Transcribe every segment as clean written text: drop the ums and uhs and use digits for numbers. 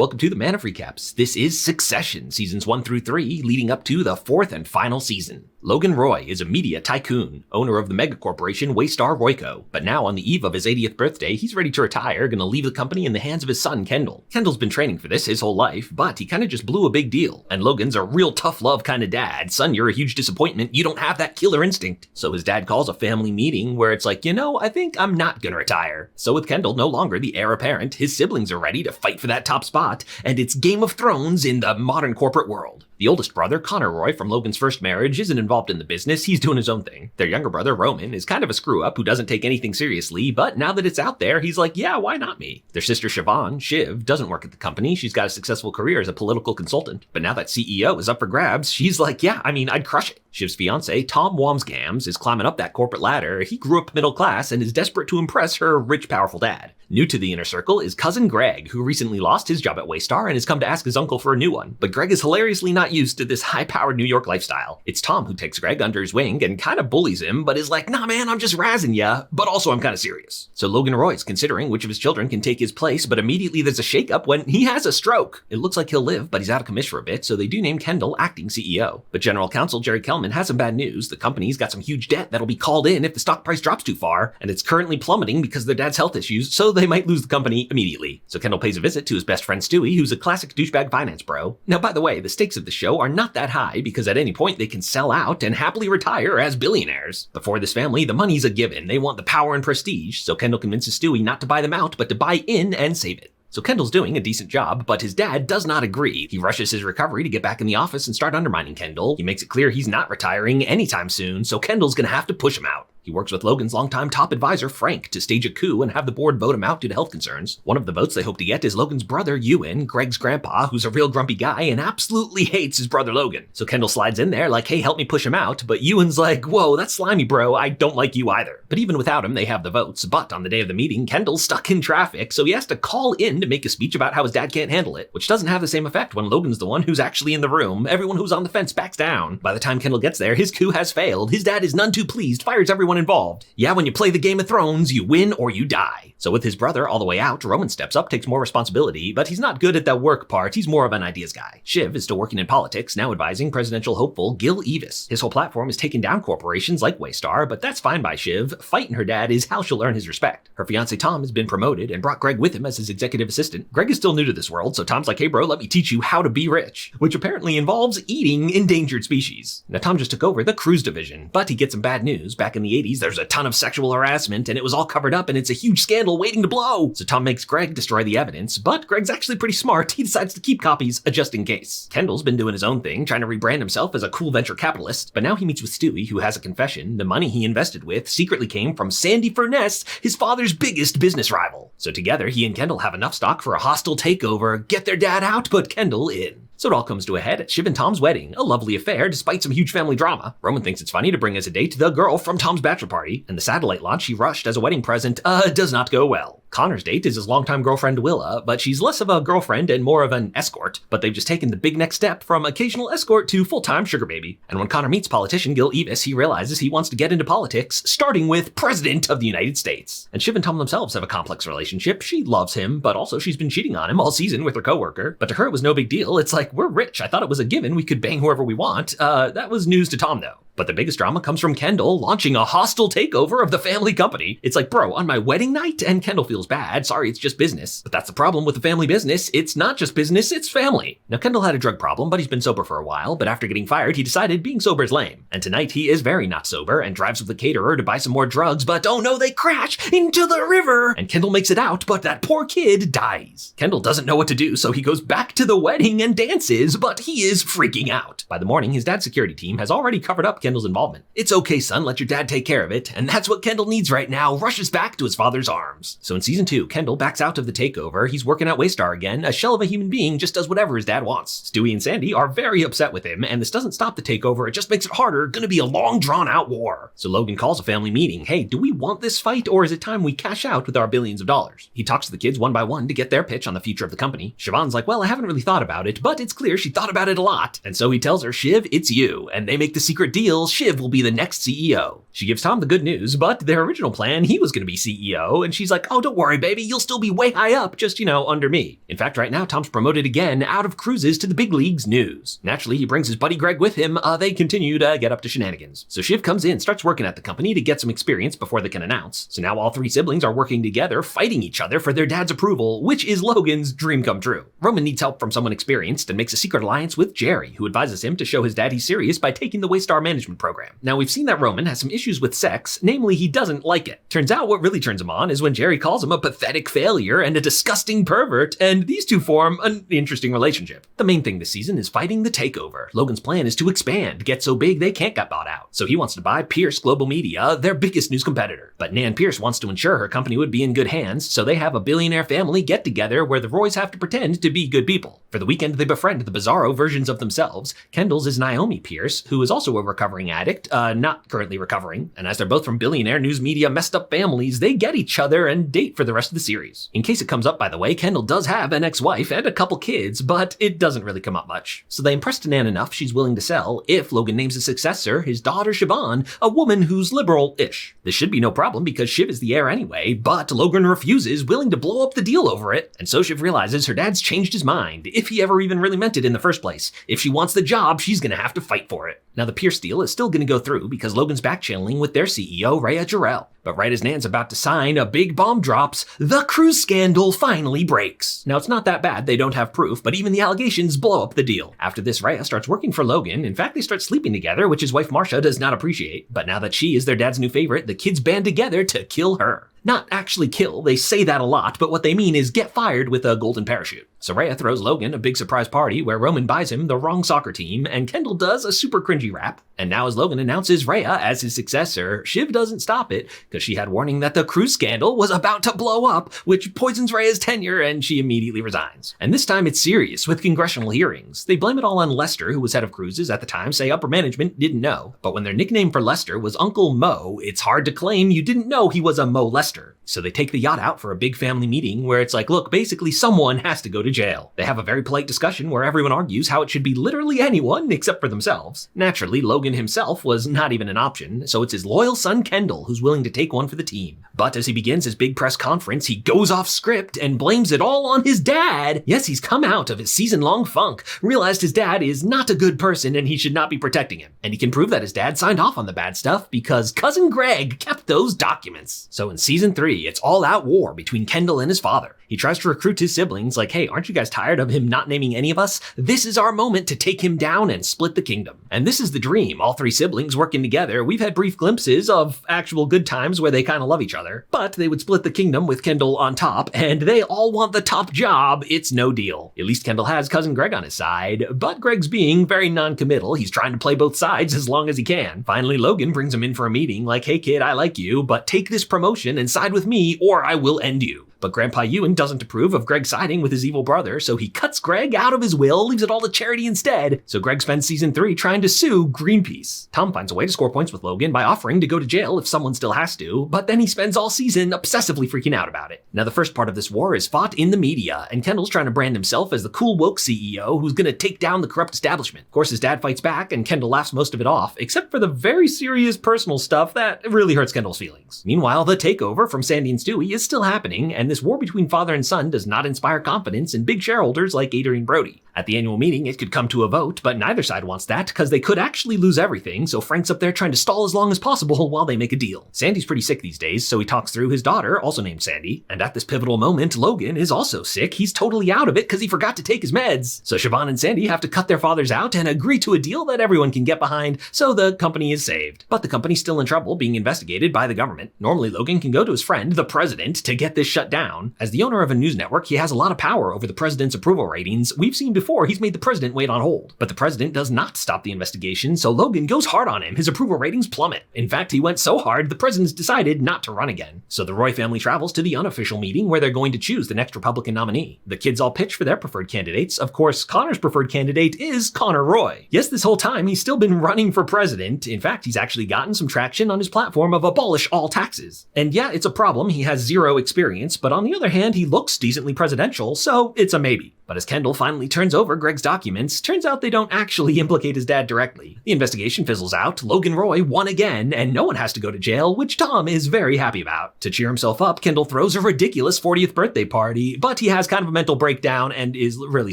Welcome to the Man of Recaps. This is Succession, seasons 1 through 3, leading up to the 4th and final season. Logan Roy is a media tycoon, owner of the mega corporation Waystar Royco, but now on the eve of his 80th birthday, he's ready to retire, gonna leave the company in the hands of his son, Kendall. Kendall's been training for this his whole life, but he kinda just blew a big deal, and Logan's a real tough love kinda dad. Son, you're a huge disappointment, you don't have that killer instinct. So his dad calls a family meeting where it's like, I think I'm not gonna retire. So with Kendall no longer the heir apparent, his siblings are ready to fight for that top spot, and it's Game of Thrones in the modern corporate world. The oldest brother, Connor Roy, from Logan's first marriage, isn't involved in the business, he's doing his own thing. Their younger brother, Roman, is kind of a screw-up who doesn't take anything seriously, but now that it's out there, he's like, yeah, why not me? Their sister, Siobhan, Shiv, doesn't work at the company, she's got a successful career as a political consultant, but now that CEO is up for grabs, she's like, yeah, I'd crush it. Shiv's fiance, Tom Wamsgams, is climbing up that corporate ladder. He grew up middle class and is desperate to impress her rich, powerful dad. New to the inner circle is cousin Greg, who recently lost his job at Waystar and has come to ask his uncle for a new one. But Greg is hilariously not used to this high-powered New York lifestyle. It's Tom who takes Greg under his wing and kind of bullies him, but is like, nah man, I'm just razzing ya, but also I'm kind of serious. So Logan Roy's considering which of his children can take his place, but immediately there's a shakeup when he has a stroke. It looks like he'll live, but he's out of commission for a bit, so they do name Kendall acting CEO. But General Counsel Jerry Kelman has some bad news. The company's got some huge debt that'll be called in if the stock price drops too far, and it's currently plummeting because of their dad's health issues, so they might lose the company immediately. So Kendall pays a visit to his best friend Stewie, who's a classic douchebag finance bro. Now, by the way, the stakes of the show are not that high because at any point they can sell out and happily retire as billionaires. But for this family, the money's a given. They want the power and prestige, so Kendall convinces Stewie not to buy them out, but to buy in and save it. So Kendall's doing a decent job, but his dad does not agree. He rushes his recovery to get back in the office and start undermining Kendall. He makes it clear he's not retiring anytime soon, so Kendall's gonna have to push him out. He works with Logan's longtime top advisor, Frank, to stage a coup and have the board vote him out due to health concerns. One of the votes they hope to get is Logan's brother, Ewan, Greg's grandpa, who's a real grumpy guy and absolutely hates his brother Logan. So Kendall slides in there like, hey, help me push him out, but Ewan's like, whoa, that's slimy, bro, I don't like you either. But even without him, they have the votes. But on the day of the meeting, Kendall's stuck in traffic, so he has to call in to make a speech about how his dad can't handle it, which doesn't have the same effect when Logan's the one who's actually in the room. Everyone who's on the fence backs down. By the time Kendall gets there, his coup has failed. His dad is none too pleased, fires everyone involved. Yeah, when you play the Game of Thrones, you win or you die. So with his brother all the way out, Roman steps up, takes more responsibility, but he's not good at the work part, he's more of an ideas guy. Shiv is still working in politics, now advising presidential hopeful Gil Evis. His whole platform is taking down corporations like Waystar, but that's fine by Shiv. Fighting her dad is how she'll earn his respect. Her fiance Tom has been promoted and brought Greg with him as his executive assistant. Greg is still new to this world, so Tom's like, hey bro, let me teach you how to be rich, which apparently involves eating endangered species. Now Tom just took over the cruise division, but he gets some bad news. Back in the 80s, there's a ton of sexual harassment and it was all covered up and it's a huge scandal waiting to blow. So Tom makes Greg destroy the evidence, but Greg's actually pretty smart. He decides to keep copies just in case. Kendall's been doing his own thing, trying to rebrand himself as a cool venture capitalist, but now he meets with Stewie, who has a confession. The money he invested with secretly came from Sandy Furness, his father's biggest business rival. So together, he and Kendall have enough stock for a hostile takeover, get their dad out, put Kendall in. So it all comes to a head at Shiv and Tom's wedding, a lovely affair despite some huge family drama. Roman thinks it's funny to bring as a date the girl from Tom's bachelor party, and the satellite launch he rushed as a wedding present does not go well. Connor's date is his longtime girlfriend Willa, but she's less of a girlfriend and more of an escort, but they've just taken the big next step from occasional escort to full-time sugar baby. And when Connor meets politician Gil Evis, he realizes he wants to get into politics, starting with President of the United States. And Shiv and Tom themselves have a complex relationship. She loves him, but also she's been cheating on him all season with her coworker. But to her it was no big deal. It's like, we're rich. I thought it was a given. We could bang whoever we want. That was news to Tom though. But the biggest drama comes from Kendall launching a hostile takeover of the family company. It's like, bro, on my wedding night? And Kendall feels bad. Sorry, it's just business. But that's the problem with the family business. It's not just business, it's family. Now, Kendall had a drug problem, but he's been sober for a while. But after getting fired, he decided being sober is lame. And tonight, he is very not sober and drives with the caterer to buy some more drugs. But oh no, they crash into the river. And Kendall makes it out, but that poor kid dies. Kendall doesn't know what to do, so he goes back to the wedding and dances, but he is freaking out. By the morning, his dad's security team has already covered up Kendall's involvement. It's okay, son, let your dad take care of it. And that's what Kendall needs right now, rushes back to his father's arms. So in season 2, Kendall backs out of the takeover. He's working at Waystar again. A shell of a human being just does whatever his dad wants. Stewie and Sandy are very upset with him, and this doesn't stop the takeover, it just makes it harder. Gonna be a long, drawn-out war. So Logan calls a family meeting. Hey, do we want this fight, or is it time we cash out with our billions of dollars? He talks to the kids one by one to get their pitch on the future of the company. Siobhan's like, well, I haven't really thought about it, but it's clear she thought about it a lot. And so he tells her, Shiv, it's you. And they make the secret deal deal, Shiv will be the next CEO. She gives Tom the good news, but their original plan, he was going to be CEO, and she's like, oh, don't worry, baby, you'll still be way high up, just, under me. In fact, right now, Tom's promoted again out of cruises to the big leagues news. Naturally, he brings his buddy Greg with him. They continue to get up to shenanigans. So Shiv comes in, starts working at the company to get some experience before they can announce. So now all three siblings are working together, fighting each other for their dad's approval, which is Logan's dream come true. Roman needs help from someone experienced and makes a secret alliance with Jerry, who advises him to show his dad he's serious by taking the Waystar management program. Now, we've seen that Roman has some issues with sex, namely he doesn't like it. Turns out what really turns him on is when Jerry calls him a pathetic failure and a disgusting pervert, and these two form an interesting relationship. The main thing this season is fighting the takeover. Logan's plan is to expand, get so big they can't get bought out. So he wants to buy Pierce Global Media, their biggest news competitor. But Nan Pierce wants to ensure her company would be in good hands, so they have a billionaire family get together where the Roys have to pretend to be good people. For the weekend, they befriend the bizarro versions of themselves. Kendall's is Naomi Pierce, who is also a recovering addict, not currently recovering, and as they're both from billionaire news media messed up families, they get each other and date for the rest of the series. In case it comes up, by the way, Kendall does have an ex-wife and a couple kids, but it doesn't really come up much. So they impressed Nan enough she's willing to sell, if Logan names a successor, his daughter Siobhan, a woman who's liberal-ish. This should be no problem because Shiv is the heir anyway, but Logan refuses, willing to blow up the deal over it, and so Shiv realizes her dad's changed his mind, if he ever even really meant it in the first place. If she wants the job, she's gonna have to fight for it. Now the Pierce deal is still gonna go through because Logan's back-channeling with their CEO, Rhea Jarrell. But right as Nan's about to sign, a big bomb drops. The cruise scandal finally breaks. Now, it's not that bad. They don't have proof, but even the allegations blow up the deal. After this, Rhea starts working for Logan. In fact, they start sleeping together, which his wife Marcia does not appreciate. But now that she is their dad's new favorite, the kids band together to kill her. Not actually kill, they say that a lot, but what they mean is get fired with a golden parachute. So Rhea throws Logan a big surprise party where Roman buys him the wrong soccer team, and Kendall does a super cringy rap. And now as Logan announces Rhea as his successor, Shiv doesn't stop it, because she had warning that the cruise scandal was about to blow up, which poisons Rhea's tenure, and she immediately resigns. And this time it's serious, with congressional hearings. They blame it all on Lester, who was head of cruises at the time, say upper management didn't know. But when their nickname for Lester was Uncle Mo, it's hard to claim you didn't know he was a Mo Lester. So they take the yacht out for a big family meeting where it's like, look, basically someone has to go to jail. They have a very polite discussion where everyone argues how it should be literally anyone except for themselves. Naturally, Logan himself was not even an option, so it's his loyal son Kendall who's willing to take one for the team. But as he begins his big press conference, he goes off script and blames it all on his dad. Yes, he's come out of his season-long funk, realized his dad is not a good person and he should not be protecting him. And he can prove that his dad signed off on the bad stuff because cousin Greg kept those documents. So in season 3, it's all-out war between Kendall and his father. He tries to recruit his siblings like, hey, aren't you guys tired of him not naming any of us? This is our moment to take him down and split the kingdom. And this is the dream, all 3 siblings working together. We've had brief glimpses of actual good times where they kind of love each other, but they would split the kingdom with Kendall on top, and they all want the top job. It's no deal. At least Kendall has cousin Greg on his side, but Greg's being very non-committal. He's trying to play both sides as long as he can. Finally, Logan brings him in for a meeting like, hey kid, I like you, but take this promotion and side with me or I will end you. But Grandpa Ewan doesn't approve of Greg siding with his evil brother, so he cuts Greg out of his will, leaves it all to charity instead. So Greg spends season 3 trying to sue Greenpeace. Tom finds a way to score points with Logan by offering to go to jail if someone still has to, but then he spends all season obsessively freaking out about it. Now the first part of this war is fought in the media, and Kendall's trying to brand himself as the cool woke CEO who's gonna take down the corrupt establishment. Of course, his dad fights back, and Kendall laughs most of it off, except for the very serious personal stuff that really hurts Kendall's feelings. Meanwhile, the takeover from Sandy and Stewie is still happening, and this war between father and son does not inspire confidence in big shareholders like Adrian Brody. At the annual meeting, it could come to a vote, but neither side wants that because they could actually lose everything, so Frank's up there trying to stall as long as possible while they make a deal. Sandy's pretty sick these days, so he talks through his daughter, also named Sandy, and at this pivotal moment, Logan is also sick. He's totally out of it because he forgot to take his meds. So Siobhan and Sandy have to cut their fathers out and agree to a deal that everyone can get behind, so the company is saved. But the company's still in trouble, being investigated by the government. Normally, Logan can go to his friend, the president, to get this shut down. As the owner of a news network, he has a lot of power over the president's approval ratings. We've seen before he's made the president wait on hold. But the president does not stop the investigation, so Logan goes hard on him. His approval ratings plummet. In fact, he went so hard, the president's decided not to run again. So the Roy family travels to the unofficial meeting where they're going to choose the next Republican nominee. The kids all pitch for their preferred candidates. Of course, Connor's preferred candidate is Connor Roy. Yes, this whole time he's still been running for president. In fact, he's actually gotten some traction on his platform of abolish all taxes. And yeah, it's a problem. He has zero experience, but on the other hand, he looks decently presidential, so it's a maybe. But as Kendall finally turns over Greg's documents, turns out they don't actually implicate his dad directly. The investigation fizzles out, Logan Roy won again, and no one has to go to jail, which Tom is very happy about. To cheer himself up, Kendall throws a ridiculous 40th birthday party, but he has kind of a mental breakdown and is really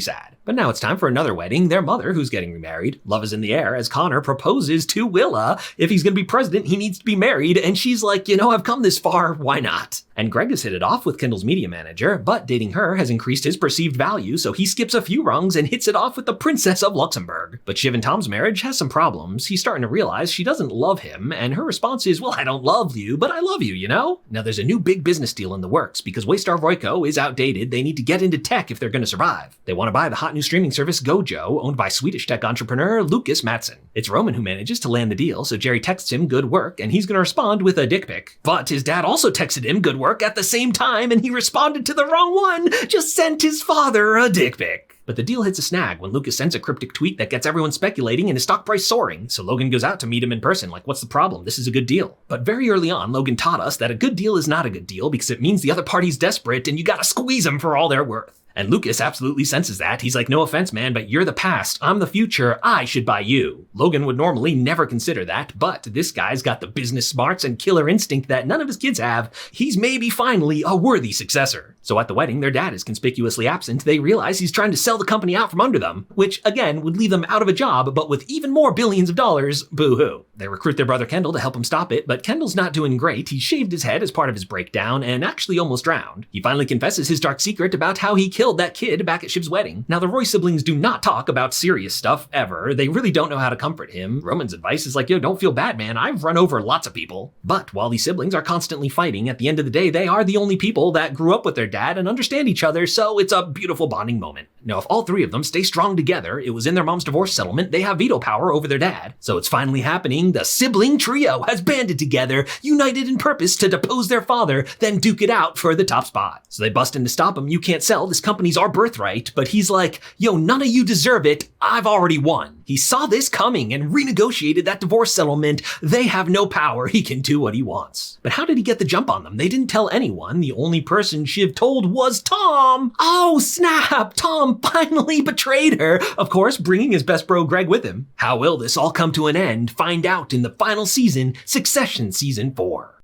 sad. But now it's time for another wedding, their mother who's getting remarried. Love is in the air as Connor proposes to Willa. If he's gonna be president, he needs to be married, and she's like, I've come this far, why not? And Greg has hit it off with Kendall's media manager, but dating her has increased his perceived value, so he skips a few rungs and hits it off with the Princess of Luxembourg. But Shiv and Tom's marriage has some problems. He's starting to realize she doesn't love him, and her response is, well, I don't love you, but I love you, Now there's a new big business deal in the works. Because Waystar Royco is outdated, they need to get into tech if they're gonna survive. They want to buy the hot new streaming service Gojo, owned by Swedish tech entrepreneur Lucas Mattsson. It's Roman who manages to land the deal, so Jerry texts him good work, and he's gonna respond with a dick pic. But his dad also texted him good work at the same time, and he responded to the wrong one, just sent his father a dick pic. But the deal hits a snag when Lucas sends a cryptic tweet that gets everyone speculating and his stock price soaring, so Logan goes out to meet him in person, like, what's the problem? This is a good deal. But very early on, Logan taught us that a good deal is not a good deal because it means the other party's desperate and you gotta squeeze them for all they're worth. And Lucas absolutely senses that. He's like, no offense, man, but you're the past, I'm the future, I should buy you. Logan would normally never consider that, but this guy's got the business smarts and killer instinct that none of his kids have. He's maybe finally a worthy successor. So at the wedding, their dad is conspicuously absent. They realize he's trying to sell the company out from under them, which again would leave them out of a job, but with even more billions of dollars, boo-hoo. They recruit their brother Kendall to help him stop it, but Kendall's not doing great. He shaved his head as part of his breakdown and actually almost drowned. He finally confesses his dark secret about how he killed that kid back at Shiv's wedding. Now, the Roy siblings do not talk about serious stuff ever. They really don't know how to comfort him. Roman's advice is like, don't feel bad, man. I've run over lots of people. But while these siblings are constantly fighting, at the end of the day, they are the only people that grew up with their dad and understand each other, so it's a beautiful bonding moment. Now, if all three of them stay strong together, it was in their mom's divorce settlement, they have veto power over their dad. So it's finally happening. The sibling trio has banded together, united in purpose to depose their father, then duke it out for the top spot. So they bust in to stop him. You can't sell. This company's our birthright. But he's like, none of you deserve it. I've already won. He saw this coming and renegotiated that divorce settlement. They have no power. He can do what he wants. But how did he get the jump on them? They didn't tell anyone. The only person Shiv told was Tom. Oh, snap. Tom finally betrayed her. Of course, bringing his best bro Greg with him. How will this all come to an end? Find out in the final season, Succession Season 4.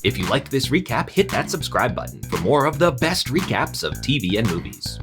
If you liked this recap, hit that subscribe button for more of the best recaps of TV and movies.